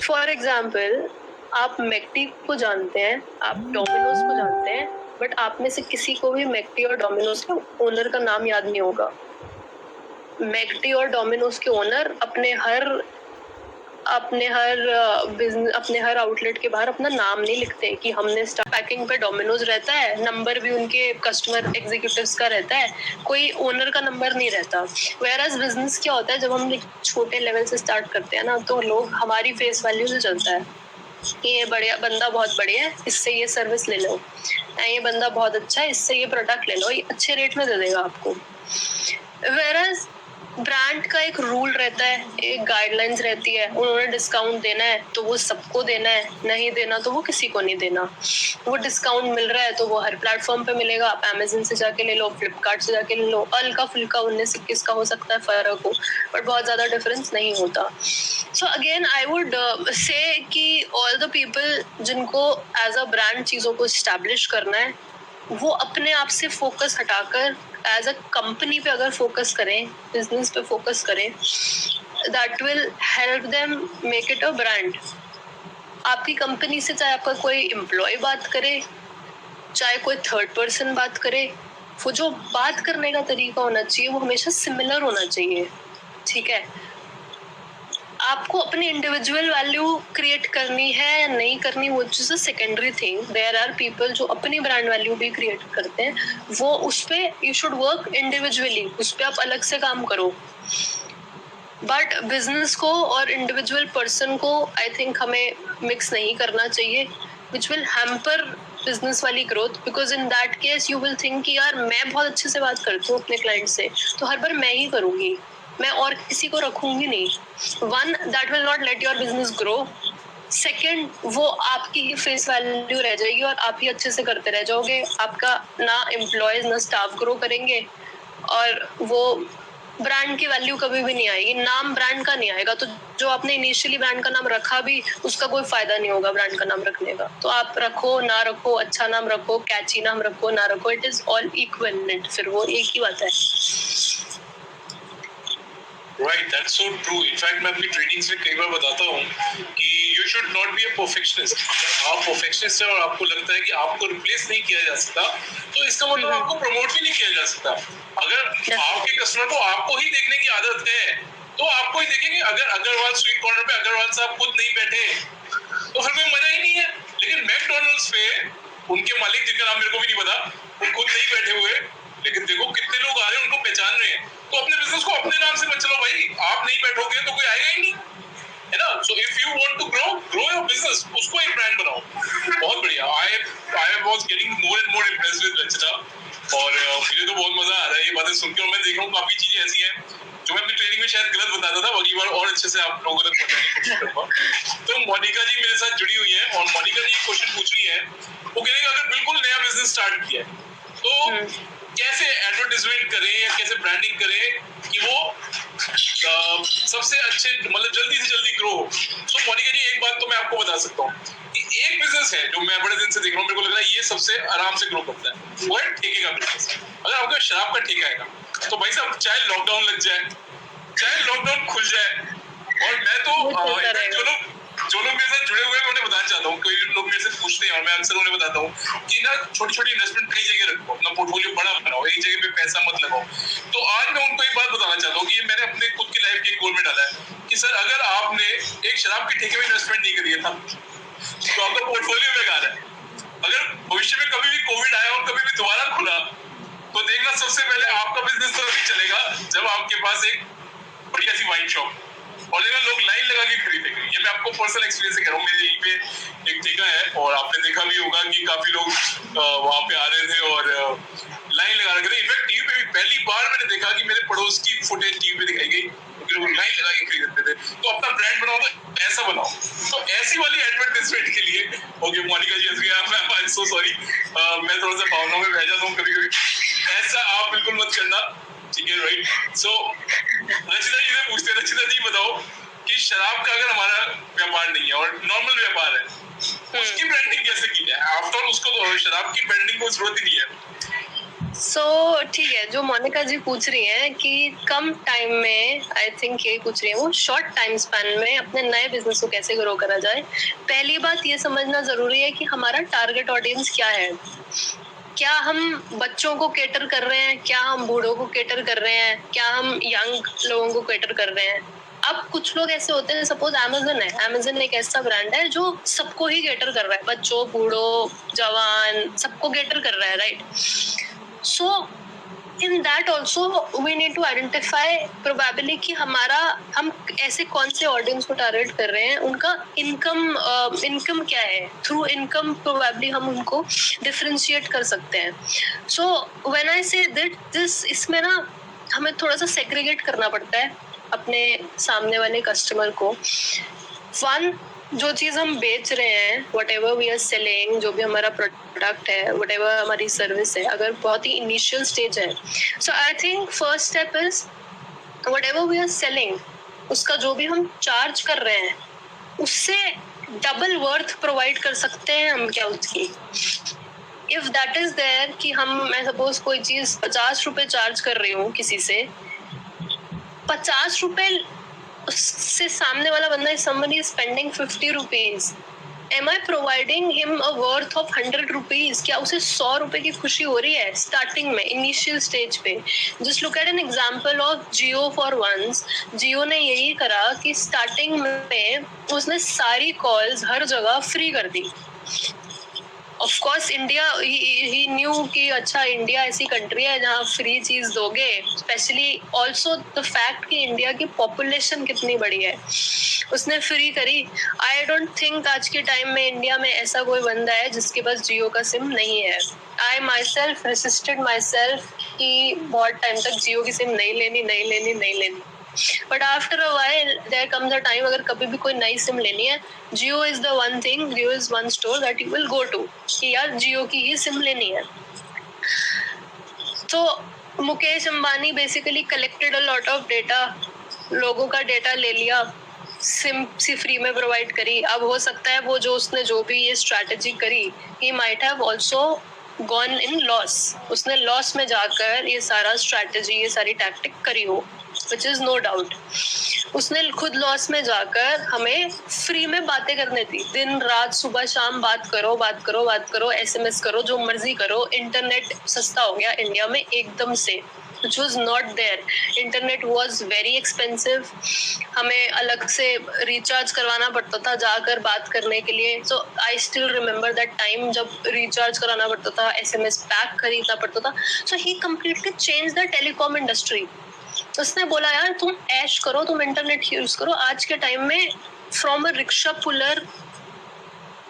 फॉर एग्जाम्पल, आप मैकडी को जानते हैं, आप डोमिनोज को जानते हैं, बट आप में से किसी को भी मैकडी और डोमिनोज के ओनर का नाम याद नहीं होगा। मैकडी और डोमिनोज के ओनर अपने हर आउटलेट के बाहर अपना नाम नहीं लिखते कि हमने स्टार पैकिंग पे डोमिनोज रहता है, नंबर भी उनके कस्टमर एग्जीक्यूटिव्स का रहता है, कोई ओनर का नंबर नहीं रहता। वेयरएज बिजनेस क्या होता है, जब हम छोटे लेवल से स्टार्ट करते हैं ना तो लोग हमारी फेस वैल्यू से चलता है कि ये बढ़िया बंदा, बहुत बढ़िया है, इससे ये सर्विस ले लो, ये बंदा बहुत अच्छा है, इससे ये प्रोडक्ट ले लो, ये अच्छे रेट में दे देगा आपको। वेयरएज ब्रांड का एक रूल रहता है, एक गाइडलाइंस रहती है, उन्होंने डिस्काउंट देना है तो वो सबको देना है, नहीं देना तो वो किसी को नहीं देना। वो डिस्काउंट मिल रहा है तो वो हर प्लेटफॉर्म पे मिलेगा, आप अमेज़न से जाके ले लो, फ्लिपकार्ट से जाके ले लो, हल्का फुल्का 19-21 का हो सकता है फर्क हो, बट बहुत ज़्यादा डिफरेंस नहीं होता। सो So again, I would say कि all the people जिनको as a brand चीज़ों को establish करना है, वो अपने आप से फोकस हटाकर एज अ कंपनी पे अगर फोकस करें, बिजनेस पे फोकस करें, that will help them make it a brand. आपकी कंपनी से चाहे आपका कोई एम्प्लॉय बात करे, चाहे कोई थर्ड पर्सन बात करे, वो जो बात करने का तरीका होना चाहिए वो हमेशा सिमिलर होना चाहिए. ठीक है, आपको अपनी इंडिविजुअल वैल्यू क्रिएट करनी है या नहीं करनी, वो is a secondary thing. There are people जो अपनी ब्रांड वैल्यू भी क्रिएट करते हैं, वो उस पे यू शुड वर्क इंडिविजुअली, उस पे आप अलग से काम करो. बट बिजनेस को और इंडिविजुअल पर्सन को आई थिंक हमें मिक्स नहीं करना चाहिए, विच विल हैम्पर बिजनेस वाली growth. Because in that case you will think कि यार मैं बहुत अच्छे से बात करती हूँ अपने क्लाइंट से, तो हर बार मैं ही करूंगी, मैं और किसी को रखूंगी नहीं. One, that will not let your business grow. Second, वो आपकी फेस वैल्यू रह जाएगी और आप ही अच्छे से करते रह जाओगे. आपका ना एम्प्लॉयज ना स्टाफ ग्रो करेंगे और वो ब्रांड की वैल्यू कभी भी नहीं आएगी, नाम ब्रांड का नहीं आएगा. तो जो आपने इनिशियली ब्रांड का नाम रखा भी, उसका कोई फायदा नहीं होगा ब्रांड का नाम रखने का. तो आप रखो ना रखो, अच्छा नाम रखो, कैची नाम रखो ना रखो, इट इज ऑल इक्विवेलेंट. फिर वो एक ही बात है. Right, that's so true. In fact, मैं अपनी ट्रेनिंग्स में कई बार बताता हूँ कि you should not be a perfectionist. अगर आप perfectionist हैं और आपको लगता है कि आपको रिप्लेस नहीं किया जा सकता, तो इसका मतलब आपको प्रमोट भी नहीं किया जा सकता. अगर आपके कस्टमर को आपको ही देखने की आदत है, तो आपको ही देखेंगे. अगर अग्रवाल स्वीट कॉर्नर पे अग्रवाल साहब खुद नहीं बैठे, तो फिर कोई मजा ही नहीं है. लेकिन मैकडॉनल्ड्स पे उनके मालिक, जिनका नाम मेरे को भी नहीं पता, वो खुद नहीं बैठे हुए, लेकिन देखो कितने लोग आ रहे हैं, उनको पहचान रहे हैं. तो अपने बिजनेस को अपने नाम से मत चलो भाई. आप नहीं बैठोगे तो कोई आएगा ही नहीं, है ना. So if you want to grow your business, उसको एक ब्रांड बनाओ. बहुत बढ़िया. I was getting more and more impressed with Rachita, और मुझे तो बहुत मजा आ रहा है ये बातें सुनकर. और मैं देख रहा हूँ काफी चीजें ऐसी हैं जो मैं अपनी ट्रेनिंग में शायद गलत बताता था, अगली बार और अच्छे से आप लोगों तक पहुंचाने की कोशिश करूंगा. तो मोनिका जी मेरे साथ जुड़ी हुई है, और मोनिका जी क्वेश्चन पूछ रही है. वो कह रही है अगर बिल्कुल नया बिजनेस स्टार्ट किया है, तो कैसे एडवर्टाइजमेंट करें या कैसे ब्रांडिंग करें कि वो सबसे अच्छे, मतलब जल्दी से जल्दी ग्रो हो. सो मोनिका जी, एक बात तो मैं आपको बता सकता हूँ कि एक बिजनेस है जो मैं बड़े दिन से देख रहा हूँ, मेरे को लग रहा है ये सबसे आराम से ग्रो करता है, वो है ठेके का बिजनेस. अगर आपका शराब का ठेका है ना, तो भाई साहब चाहे लॉकडाउन लग जाए, चाहे लॉकडाउन खुल जाए, और मैं तो जो लोग मेरे साथ जुड़े हुए हैं उन्हें बताना चाहता हूँ. कोई लोग मेरे से पूछते हैं और मैं अक्सर उन्हें बताता हूँ कि ना छोटी छोटी इन्वेस्टमेंट कई जगह रखो, अपना पोर्टफोलियो बड़ा बनाओ, एक जगह पे पैसा मत लगाओ. तो आज मैं उनको एक बात बताना चाहता हूँ कि ये मैंने अपने खुद की लाइफ के गोल में डाला है कि सर, अगर आपने एक शराब के ठेके में इन्वेस्टमेंट नहीं करी था, तो आपका पोर्टफोलियो बेकार है. अगर भविष्य में कभी भी कोविड आया और कभी भी दोबारा खुला, तो देखना सबसे पहले आपका बिजनेस तो नहीं चलेगा जब आपके पास एक बढ़िया सी वाइन शॉप और लोग लाइन लगा के खरीदेंगे. ये मैं आपको पर्सनल एक्सपीरियंस से कह रहा हूँ. मेरे यहीं पे एक ठेका है और आपने देखा भी होगा कि काफी लोग वहां पे आ रहे थे और लाइन लगा रखे थे. इनफैक्ट टीवी पे भी पहली बार मैंने देखा कि मेरे पड़ोस की फुटेज टीवी पे दिखाई गई, क्योंकि लोग लाइन लगा के खरीदते थे. तो अपना ब्रांड बनाओ तो ऐसा बनाओ. तो ऐसी वाली एडवर्टाइजमेंट के लिए okay Monica ji, I am so sorry, मैं थोड़ा सा भावनाओं में बह जाता हूँ कभी कभी. ऐसा आप बिल्कुल मत करना, ठीक है. राइट. सो रचिता जी से पूछते हैं, रचिता जी बताओ कि शराब का अगर हमारा व्यापार नहीं है और नॉर्मल व्यापार है, उसकी ब्रांडिंग कैसे की जाए? आफ्टर ऑल उसको तो शराब की ब्रांडिंग को जरूरत ही नहीं है. सो ठीक है, जो मोनिका जी पूछ रही हैं कि कम टाइम में, आई थिंक ये पूछ रही है वो, शॉर्ट टाइम स्पैन में अपने नए बिजनेस को कैसे ग्रो करा जाए. पहली बात ये समझना जरूरी है कि हमारा टारगेट ऑडियंस क्या है. क्या हम बच्चों को केटर कर रहे हैं, क्या हम बूढ़ों को केटर कर रहे हैं, क्या हम यंग लोगों को केटर कर रहे हैं. अब कुछ लोग ऐसे होते हैं, सपोज अमेज़न है, अमेज़न एक ऐसा ब्रांड है जो सबको ही केटर कर रहा है, बच्चों, बूढ़ों, जवान, सबको केटर कर रहा है. Right. So in that also we need to identify probably कि हम ऐसे कौन से ऑडियंस को टारगेट कर रहे हैं, उनका इनकम क्या है. थ्रू इनकम प्रोबेबली हम उनको डिफरेंशिएट कर सकते हैं. सो व्हेन आई से दिस, इसमें ना हमें थोड़ा सा सेग्रीगेट करना पड़ता है अपने सामने वाले कस्टमर को. वन, जो चीज़ हम बेच रहे हैं, whatever we are selling, जो भी हमारा प्रोडक्ट है, वट एवर हमारी सर्विस है, अगर बहुत ही इनिशियल स्टेज है, so I think first step is whatever we are selling, उसका जो भी हम चार्ज कर रहे हैं उससे डबल वर्थ प्रोवाइड कर सकते हैं हम क्या उसकी? इफ दैट इज देयर कि मैं सपोज कोई चीज 50 रुपए चार्ज कर रही हूँ किसी से, 50 रुपए उससे सामने वाला बंदा somebody is spending 50 rupees, am I providing him a worth of 100 rupees? क्या उसे 100 रुपए की खुशी हो रही है स्टार्टिंग में, इनिशियल स्टेज पे? Just look at an example of Jio for once. Jio ने यही करा कि स्टार्टिंग में उसने सारी कॉल्स हर जगह फ्री कर दी. ऑफ कोर्स इंडिया ही न्यू कि अच्छा इंडिया ऐसी कंट्री है जहाँ फ्री चीज दोगे, स्पेशली ऑल्सो द फैक्ट कि इंडिया की पॉपुलेशन कितनी बड़ी है, उसने फ्री करी. आई डोंट थिंक आज के टाइम में इंडिया में ऐसा कोई बंदा है जिसके पास जियो का सिम नहीं है. I myself resisted myself कि बहुत टाइम तक जियो की सिम नहीं लेनी. But after a while there comes a time, अगर कभी भी कोई नई सिम लेनी है, Jio is the one thing, Jio is one store that you will go to कि यार जियो की ही सिम लेनी है. तो Mukesh Ambani basically collected a lot of data, लोगों का डेटा ले लिया, सिम सी फ्री में प्रोवाइड करी. अब हो सकता है वो जो उसने जो भी ये स्ट्रैटेजी करी, he might have also gone in loss. उसने लॉस में जाकर ये सारा स्ट्रैटेजी, ये सारी टैक्टिक करी हो, which is no doubt. उसने खुद लॉस में जाकर हमें फ्री में बातें करने थी, दिन रात सुबह शाम बात करो, SMS करो, जो मर्जी करो. इंटरनेट सस्ता हो गया इंडिया में एकदम से, which was not there. Internet was very expensive. हमें अलग से रिचार्ज करवाना पड़ता था जाकर बात करने के लिए. So I still remember that time जब रिचार्ज कराना पड़ता था, SMS पैक खरीदना पड़ता था. So he completely changed the telecom industry. उसने बोला यार तुम ऐश करो, तुम इंटरनेट यूज करो. आज के टाइम में from a rickshaw puller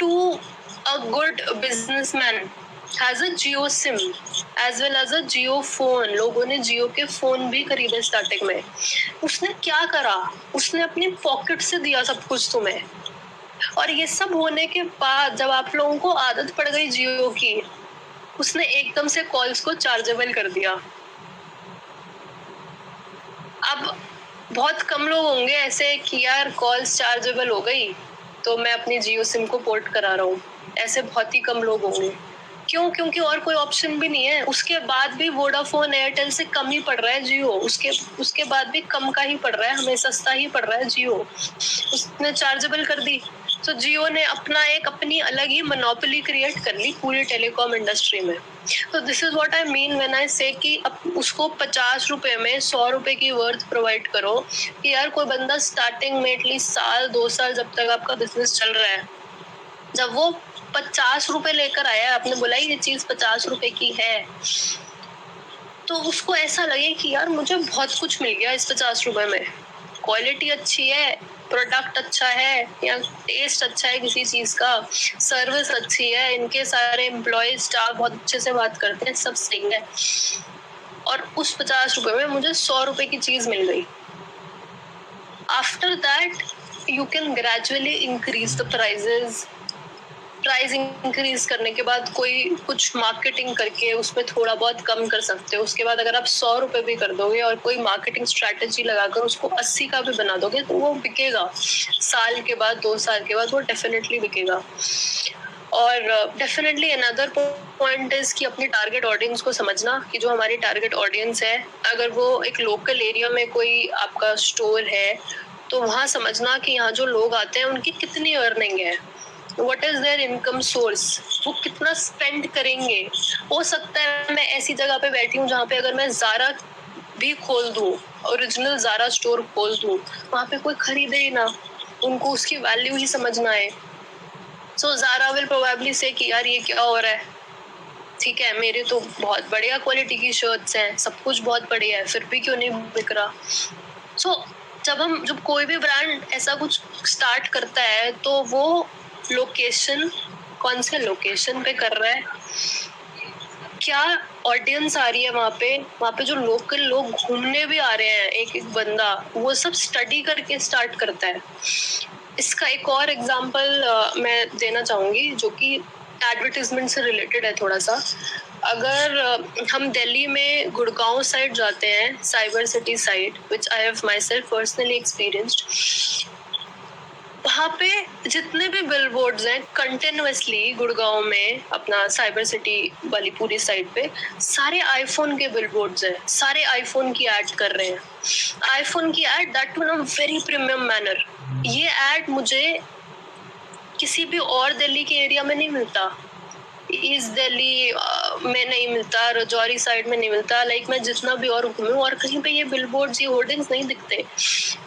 to a good businessman has a Jio SIM as well as a Jio phone. लोगों ने जियो के फोन भी खरीदे स्टार्टिंग में. उसने क्या करा, उसने अपनी पॉकेट से दिया सब कुछ तुम्हें. और ये सब होने के बाद जब आप लोगों को आदत पड़ गई जियो की, उसने एकदम से कॉल्स को चार्जेबल कर दिया. अब बहुत कम लोग होंगे ऐसे कि यार कॉल्स चार्जेबल हो गई तो मैं अपनी जियो सिम को पोर्ट करा रहा हूँ. ऐसे बहुत ही कम लोग होंगे. क्यों? क्योंकि और कोई ऑप्शन भी नहीं है. उसके बाद भी वोडाफोन एयरटेल से कम ही पड़ रहा है जियो. उसके बाद भी कम का ही पड़ रहा है, हमें सस्ता ही पड़ रहा है जियो. उसने चार्जेबल कर दी तो जियो ने अपनी अलग ही मोनोपोली क्रिएट कर ली पूरी टेलीकॉम इंडस्ट्री में. तो this is what I mean when I से कि उसको 50 रुपए में 100 रुपए की वर्थ प्रोवाइड करो कि यार कोई बंदा स्टार्टिंग में एटलीस्ट साल 2 साल जब तक आपका बिजनेस चल रहा है, जब वो 50 रुपए लेकर आया, आपने बोला ये चीज 50 रुपए की है, तो उसको ऐसा लगे कि यार मुझे बहुत कुछ मिल गया इस 50 रुपए में. क्वालिटी अच्छी है, प्रोडक्ट अच्छा है, या टेस्ट अच्छा है किसी चीज का, सर्विस अच्छी है, इनके सारे एम्प्लॉय स्टाफ बहुत अच्छे से बात करते हैं, सब सही है, और उस 50 रुपए में मुझे 100 रुपए की चीज मिल गई. After that you can gradually increase the prices. Price increase करने के बाद कोई कुछ मार्केटिंग करके उसमें थोड़ा बहुत कम कर सकते हो. उसके बाद अगर आप 100 रुपए भी कर दोगे और कोई मार्केटिंग स्ट्रैटेजी लगाकर उसको 80 का भी बना दोगे तो वो बिकेगा. साल के बाद, 2 साल के बाद वो डेफिनेटली बिकेगा. और डेफिनेटली अनदर पॉइंट इज कि अपनी टारगेट ऑडियंस को समझना कि जो हमारी टारगेट ऑडियंस है, अगर वो एक लोकल एरिया में कोई आपका स्टोर है तो वहाँ समझना कि यहाँ जो लोग आते हैं उनकी कितनी अर्निंग है, what is there income source, वो कितना स्पेंड करेंगे. हो सकता है मैं ऐसी जगह पे बैठी हूँ जहाँ पे अगर मैं ज़ारा भी खोल दूँ, ओरिजिनल ज़ारा स्टोर खोल दूँ, वहाँ पे कोई खरीदे ही ना, उनको उसकी वैल्यू ही समझना है. सो ज़ारा विल प्रोबेबली से कि यार ये क्या हो रहा है, ठीक है मेरे तो बहुत बढ़िया क्वालिटी की शर्ट्स हैं, सब कुछ बहुत बढ़िया है, फिर भी क्यों नहीं बिक रहा. सो जब कोई भी ब्रांड ऐसा कुछ स्टार्ट करता है तो वो लोकेशन, कौन से लोकेशन पे कर रहा है, क्या ऑडियंस आ रही है वहाँ पे जो लोकल लोग घूमने भी आ रहे हैं, एक बंदा वो सब स्टडी करके स्टार्ट करता है. इसका एक और एग्जांपल मैं देना चाहूंगी जो कि एडवर्टाइजमेंट से रिलेटेड है थोड़ा सा. अगर हम दिल्ली में गुड़गांव साइड जाते हैं, cyber city side, which I have my self personally experienced, वहाँ पे जितने भी बिलबोर्ड्स हैं कंटिन्यूअसली गुड़गांव में, अपना साइबर सिटी वाली पूरी साइड पे सारे आईफोन के बिलबोर्ड्स हैं, सारे आईफोन की ऐड कर रहे हैं, आईफोन की ad, that too in a very premium manner. ये ऐड मुझे किसी भी और दिल्ली के एरिया में नहीं मिलता, ईस्ट दिल्ली में नहीं मिलता, रजौरी साइड में नहीं मिलता, लाइक मैं जितना भी और घूमूं और कहीं पे ये बिलबोर्ड्स, ये होर्डिंग्स नहीं दिखते।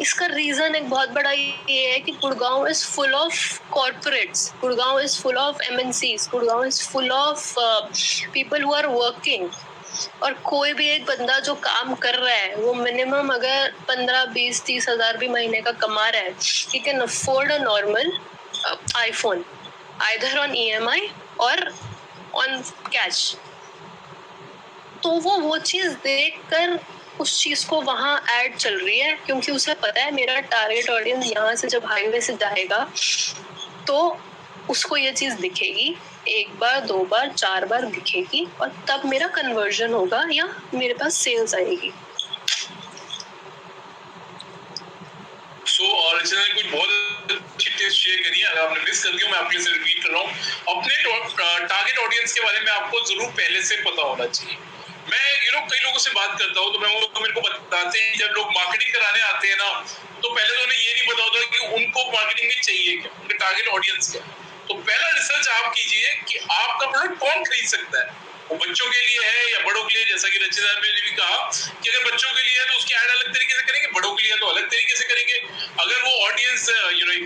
इसका रीजन एक बहुत बड़ा ये है कि Gurgaon is full of corporates, Gurgaon is full of MNCs, Gurgaon is full of people who are working. और कोई भी एक बंदा जो काम कर रहा है वो मिनिमम अगर 15, 20, 30 हजार भी महीने का कमा रहा है, he can afford a normal iPhone either on EMI और ऑन कैश। तो वो चीज देखकर उस चीज को वहां ऐड चल रही है, क्योंकि उसे पता है मेरा टारगेट ऑडियंस यहाँ से जब हाईवे से जाएगा तो उसको ये चीज दिखेगी, 1 बार 2 बार 4 बार दिखेगी, और तब मेरा कन्वर्जन होगा या मेरे पास सेल्स आएगी। रचना ने कुछ बहुत अच्छी टिप्स शेयर करी है, अगर आपने मिस कर दिया मैं आपके लिए रिपीट कर रहा हूँ। अपने टारगेट ऑडियंस के बारे में आपको जरूर पहले से पता होना चाहिए। मैं कई लोगों से बात करता हूँ तो मैं वो मेरे को बताते हैं जब लोग मार्केटिंग कराने आते हैं ना, तो पहले तो उन्हें ये नहीं पता होता कि उनको मार्केटिंग में चाहिए क्या, उनके टारगेट ऑडियंस क्या। तो पहला रिसर्च आप कीजिए कि आपका प्रोडक्ट कौन खरीद सकता है, वो बच्चों के लिए है या बड़ों के लिए। जैसा कि रचिता ने भी कहा कि अगर बच्चों के लिए है तो उसकी ऐड अलग तरीके से करेंगे, बड़ों के लिए तो अलग तरीके से करेंगे। अगर वो ऑडियंस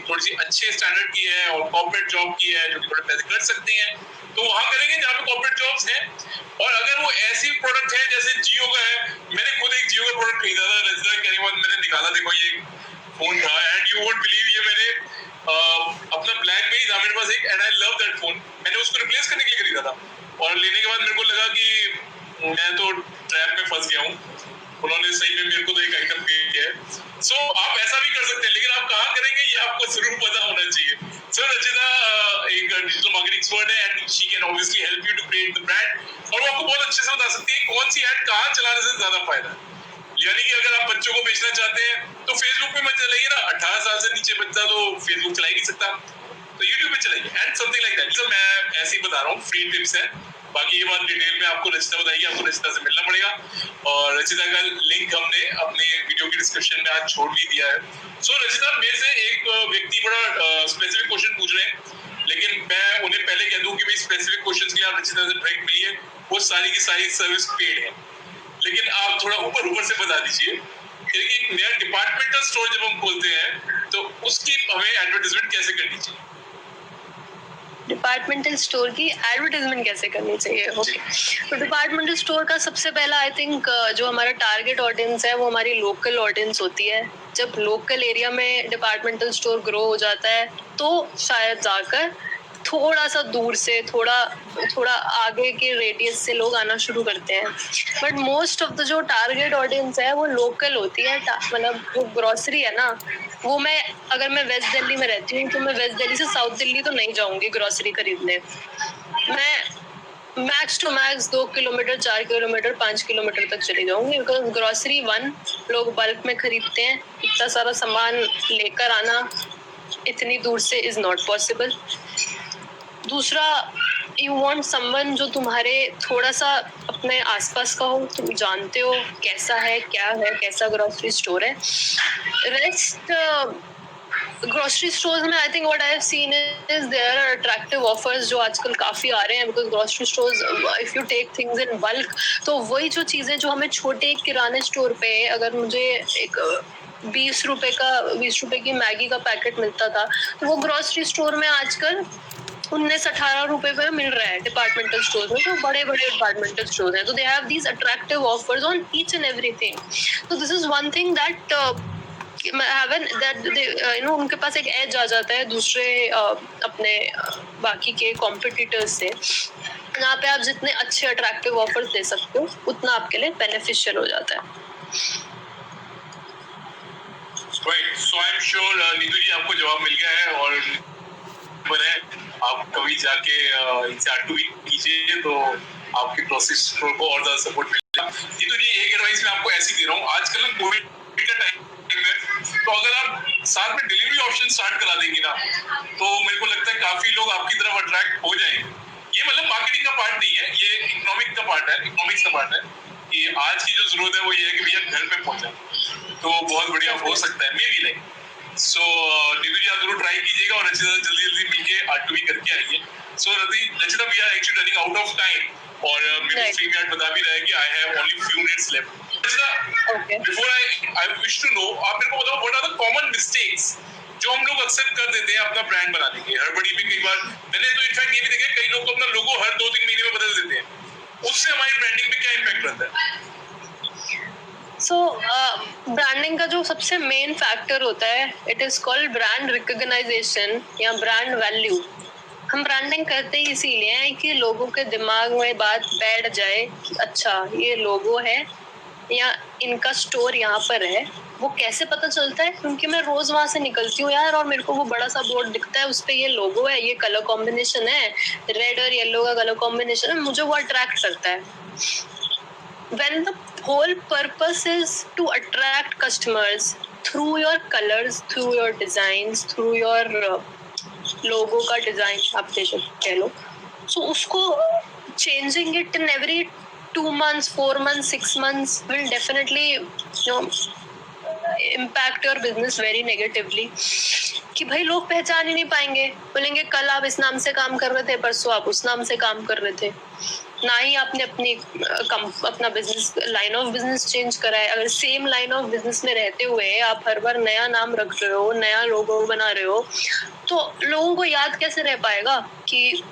थोड़ी सी अच्छे स्टैंडर्ड की है और कॉर्पोरेट जॉब की है जो कि थोड़े पैसे कर सकते हैं तो वहां करेंगे जहाँ पे कॉर्पोरेट जॉब्स हैं। और अगर वो ऐसी प्रोडक्ट है जैसे जियो का है, मैंने खुद एक जियो का प्रोडक्ट खरीदा था रचिता के बाद, मैंने निकाला, देखो ये फोन था एंड यू वोंट बिलीव, ये मैंने अपना ब्लैकबेरी था मेरे पास एक, and I love that phone. मैंने उसको रिप्लेस करने के लिए खरीदा था और लेने के बाद मेरे को लगा कि मैं तो ट्रैप में फंस गया हूँ, उन्होंने सही में मेरे को तो एक आइटम दिया है। सो आप ऐसा भी कर सकते हैं, लेकिन आप कहाँ करेंगे ये आपको जरूर पता होना चाहिए। सो रचिता एक डिजिटल मार्केटिंग एक्सपर्ट है and she can obviously help you to create the brand, और वो आपको बहुत अच्छे से बता सकती है कौन सी ऐड कहाँ चलाने से ज्यादा फायदा है। यानी कि अगर आप बच्चों को बेचना चाहते हैं तो फेसबुक पे मत चलाइए ना, 18 साल से नीचे बच्चा तो फेसबुक चला ही नहीं सकता, तो यूट्यूब पे चलाइए एंड समथिंग लाइक दैट। मैं ऐसे ही बता रहा हूँ, फ्री टिप्स है, बाकी ये बात डिटेल में आपको रचिता बताएगी, आपको रचिता से मिलना पड़ेगा। और रचिता का लिंक हमने अपने वीडियो की डिस्क्रिप्शन में आज छोड़ भी दिया है। सो रचिता, मेरे से एक व्यक्ति बड़ा स्पेसिफिक क्वेश्चन पूछ रहे हैं, लेकिन मैं उन्हें पहले कह दूं कि भाई स्पेसिफिक क्वेश्चंस के लिए आप रचिता से डायरेक्ट मिलिए, वो सारी की सारी सर्विस पेड है। लेकिन आप थोड़ा ऊपर से बता दीजिए कि एक नया डिपार्टमेंटल स्टोर जब हम खोलते हैं तो उसकी हमें एडवर्टाइजमेंट कैसे करनी चाहिए। डिपार्टमेंटल स्टोर की एडवर्टाइजमेंट कैसे करनी चाहिए? ओके, तो डिपार्टमेंटल स्टोर का सबसे पहला आई थिंक जो हमारा टारगेट ऑडियंस है वो हमारी लोकल ऑडियंस होती है। जब लोकल एरिया में डिपार्टमेंटल स्टोर ग्रो हो जाता है तो शायद जाकर थोड़ा सा दूर से, थोड़ा आगे के रेडियस से लोग आना शुरू करते हैं। बट मोस्ट ऑफ द जो टारगेट ऑडियंस है वो लोकल होती है। मतलब वो ग्रोसरी है ना, वो अगर मैं वेस्ट दिल्ली में रहती हूँ तो मैं वेस्ट दिल्ली से साउथ दिल्ली तो नहीं जाऊंगी ग्रोसरी खरीदने। मैं max to max 2 kilometre, 4 kilometre, 5 kilometre तक चली जाऊंगी, बिकॉज ग्रोसरी लोग बल्क में खरीदते हैं, इतना सारा सामान लेकर आना इतनी दूर से इज नॉट पॉसिबल। दूसरा, यू वांट समवन जो तुम्हारे थोड़ा सा अपने आसपास का हो, तुम जानते हो कैसा है, क्या है, कैसा ग्रोसरी स्टोर है। रेस्ट ग्रोसरी स्टोर्स में I think what I have seen is there are attractive offers जो आजकल काफी आ रहे हैं, because grocery stores if you take things in bulk, तो वही जो चीजें जो हमें छोटे किराने स्टोर पे, अगर मुझे एक 20 रुपए की मैगी का पैकेट मिलता था, तो वो ग्रोसरी स्टोर में आजकल 19-18 रुपए पे मिल रहा है डिपार्टमेंटल स्टोर में। तो बड़े डिपार्टमेंटल स्टोर हैं, तो they have these attractive offers on each and everything. तो this is one thing that उनके पास एक एज आ जाता है दूसरे अपने बाकी के कॉम्पिटिटर्स से। यहाँ पे आप जितने अच्छे अट्रैक्टिव ऑफर्स दे सकते हो उतना आपके लिए बेनिफिशियल हो जाता है। Right. So I'm sure Neetu जी आपको जवाब मिल गया है, और आप कभी जाके इनसे आर्टू भी कीजिए तो आपके प्रोसेस को और ज्यादा सपोर्ट मिलेगा। ये तो ये एक एडवाइस मैं आपको ऐसी दे रहा हूँ, आजकल ना कोविड का टाइम है, तो अगर आप साथ में डिलीवरी ऑप्शन स्टार्ट करा देंगे ना, तो मेरे को लगता है काफी लोग आपकी तरफ अट्रैक्ट हो जाएंगे। ये मतलब मार्केटिंग का पार्ट नहीं है, ये इकोनॉमिक का पार्ट है, इकोनॉमिक्स का पार्ट है कि आज की जो जरूरत है वो ये है कि भैया घर पे पहुंचा, तो बहुत बढ़िया हो सकता है, मे बी नहीं। सो डिलीवरी आप जरूर ट्राई कीजिएगा और रचिता से जल्दी जल्दी मिलके R2B करके आइए। So Rachita, we are actually running out of time और मेरे स्ट्रीमयार्ड बता भी रहा है कि I have only few minutes left. Rachita, before I wish to know, आप मेरे को बताओ what are the common mistakes जो हम लोग अक्सर कर देते हैं अपना ब्रांड बनाने के हड़बड़ी में। कई बार मैंने तो इनफैक्ट ये भी देखा, कई लोग तो अपना लोगो हर 2-3 महीने में बदल देते हैं, उससे हमारी ब्रांडिंग पे क्या इम्पैक्ट रहता है? सो ब्रांडिंग का जो सबसे मेन फैक्टर होता है, it is called brand recognization or brand value. हम ब्रांडिंग करते ही इसीलिए हैं कि लोगों के दिमाग में बात बैठ जाए कि अच्छा ये लोगो है या इनका स्टोर यहाँ पर है। वो कैसे पता चलता है? क्योंकि मैं रोज वहां से निकलती हूँ यार और मेरे को वो बड़ा सा बोर्ड दिखता है, उस पे ये लोगो है, ये कलर कॉम्बिनेशन है, रेड और येलो का कलर कॉम्बिनेशन है, मुझे वो अट्रैक्ट करता है। When the whole purpose is to attract customers through your colors, through your designs, through your logo का design आप कह लो, so उसको changing it in every 2 months, 4 months, 6 months will definitely impact your business very negatively। कि भाई लोग पहचान ही नहीं पाएंगे, बोलेंगे कल आप इस नाम से काम कर रहे थे, परसों आप उस नाम से काम कर रहे थे, ना ही आपने अपना business line of business change करा है। अगर सेम लाइन ऑफ बिजनेस में रहते हुए आप हर बार नया नाम रख रहे हो, नया लोगो बना रहे हो, तो लोगों को याद कैसे रह पाएगा कि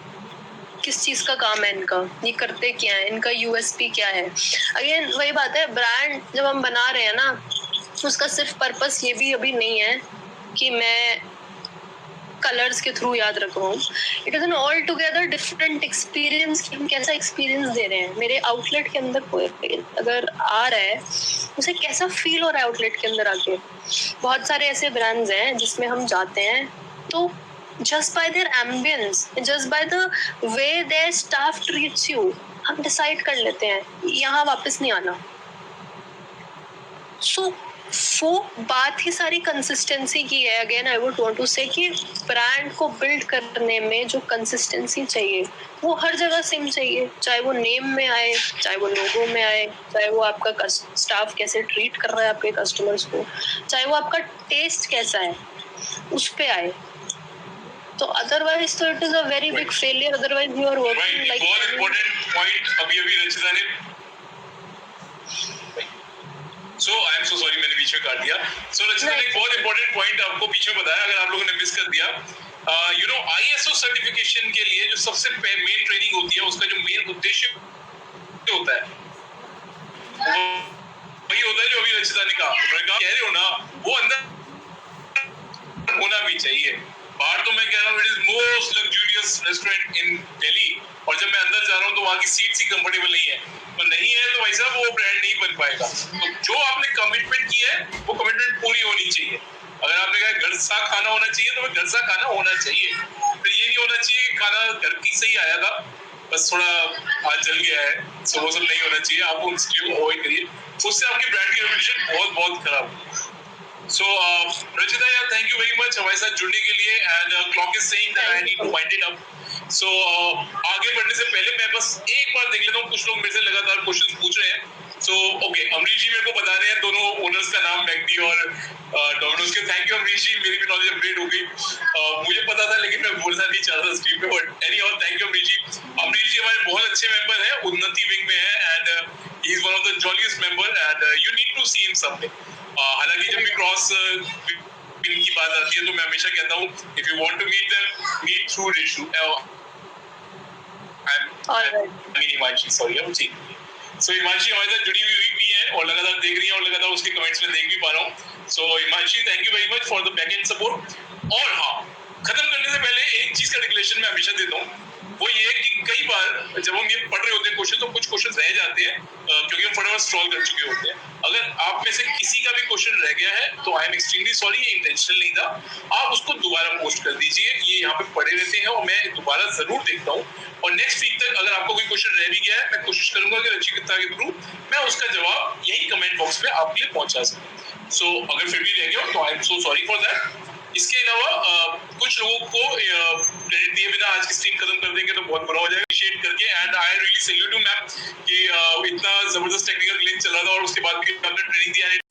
किस चीज का काम है इनका, ये करते क्या है, इनका यूएसपी क्या है। अगेन वही बात है, ब्रांड जब हम बना रहे हैं ना, उसका सिर्फ पर्पस ये भी अभी नहीं है कि मैं कलर्स के थ्रू याद रखूं। It is an all together different experience कि हम कैसा एक्सपीरियंस दे रहे हैं। मेरे आउटलेट के अंदर कोई अगर आ रहा है, उसे कैसा फील हो रहा है आउटलेट के अंदर आके। बहुत सारे ऐसे ब्रांड्स हैं जिसमें हम जाते हैं तो just by their ambience, just by the way their staff treats you, हम डिसाइड कर लेते हैं यहाँ वापस नहीं आना। सो वो बात ही सारी कंसिस्टेंसी की है। Again I would want to say कि ब्रांड को बिल्ड करने में जो कंसिस्टेंसी चाहिए वो हर जगह सेम चाहिए, चाहे वो नेम में आए, चाहे वो लोगो में आए, चाहे वो आपका स्टाफ कैसे ट्रीट कर रहा है आपके कस्टमर्स को, चाहे वो आपका टेस्ट कैसा है उस पे आए। तो अदरवाइज तो it is a very big failure. Otherwise you are working like बहुत इंपॉर्टेंट पॉइंट अभी रचिता ने, सो आई एम सो सॉरी मैंने बीच में काट दिया। सो रचिता ने एक बहुत इंपॉर्टेंट पॉइंट आपको बीच में बताया, अगर आप लोगों ने मिस कर दिया। यू नो ISO सर्टिफिकेशन के लिए जो सबसे मेन ट्रेनिंग होती है, उसका जो मेन उद्देश्य होता है वही होता है जो अभी रचिता ने कहा, कह रहे हो ना, वो अंदर होना भी चाहिए। बाहर तो मैं कह रहा हूँ it is most luxurious restaurant in Delhi, और जब मैं अंदर जा रहा हूँ तो वहाँ की सीट्स ही कंफर्टेबल नहीं है, तो नहीं है तो भाई साहब वो ब्रांड नहीं बन पाएगा। तो जो आपने कमिटमेंट की है वो कमिटमेंट पूरी होनी चाहिए। अगर आपने कहा घर सा खाना होना चाहिए तो घर सा खाना होना चाहिए। फिर ये नहीं होना चाहिए कि खाना घर की से ही आया था, बस थोड़ा आज जल गया है, सो वो सब नहीं होना चाहिए। आप उन चीजों को अवॉइड करिए, उससे आपकी ब्रांड की रेपुटेशन बहुत बहुत खराब है। So Rachita, yeah, thank you very much हमारे साथ जुड़ने के लिए, and clock is saying that I need to wind it up. So आगे बढ़ने से पहले मैं बस एक बार देख लेता हूँ, कुछ लोग मेरे से लगातार क्वेश्चंस पूछ रहे हैं। So okay, अमरीश जी मेरे को बता रहे हैं दोनों ओनर्स का नाम मैकडी और डोमिनोज के। थैंक यू अमरीश जी, मेरी भी नॉलेज अपग्रेड हो गई। मुझे पता था लेकिन मैं बोलना नहीं चाहता स्ट्रीम पे, but anyhow thank you Amrish ji. Amrish ji हमारे बहुत अच्छे मेंबर हैं, उन्नति विंग में है, and he is one of the jolliest member, and you need to see him someday. हालांकि जब भी क्रॉस विन की बात आती है तो मैं हमेशा कहता हूँ if you want to meet them meet through Rishu. Himanshi, sorry ji. So Himanshi हमारे साथ जुड़ी हुई भी है और लगातार देख रही है और लगातार उसके कमेंट्स में देख भी पा रहा हूँ। So Himanshi, thank you very much for the back and support. और हाँ, खत्म करने से पहले एक चीज का डिक्लेरेशन मैं हमेशा देता हूँ, वो ये है कि कई बार जब हम ये पढ़ रहे होते हैं क्वेश्चन, तो कुछ क्वेश्चन रह जाते हैं क्योंकि हम फटाफट स्क्रॉल कर चुके होते हैं। अगर आप में से किसी का भी क्वेश्चन रह गया है तो आई एम एक्सट्रीमली सॉरी, ये इंटेंशनल नहीं था। आप उसको दोबारा पोस्ट कर दीजिए, ये यहाँ पे पड़े रहते हैं और मैं दोबारा जरूर देखता हूँ। और नेक्स्ट वीक तक अगर आपको कोई क्वेश्चन रह भी गया है, मैं कोशिश करूंगा कि रचिता के थ्रू मैं उसका जवाब यही कमेंट बॉक्स में आपके लिए पहुंचा सकूं। सो अगर फिर भी रह गया तो आई am so sorry for that. इसके अलावा कुछ लोगों को क्रेडिट दिए बिना आज की स्ट्रीम खत्म कर देंगे तो बहुत बुरा हो जाएगा। अप्रिशिएट करके and I really salute you ma'am कि इतना जबरदस्त टेक्निकल ग्लिच चल रहा था और उसके बाद भी आपने ट्रेनिंग दिया।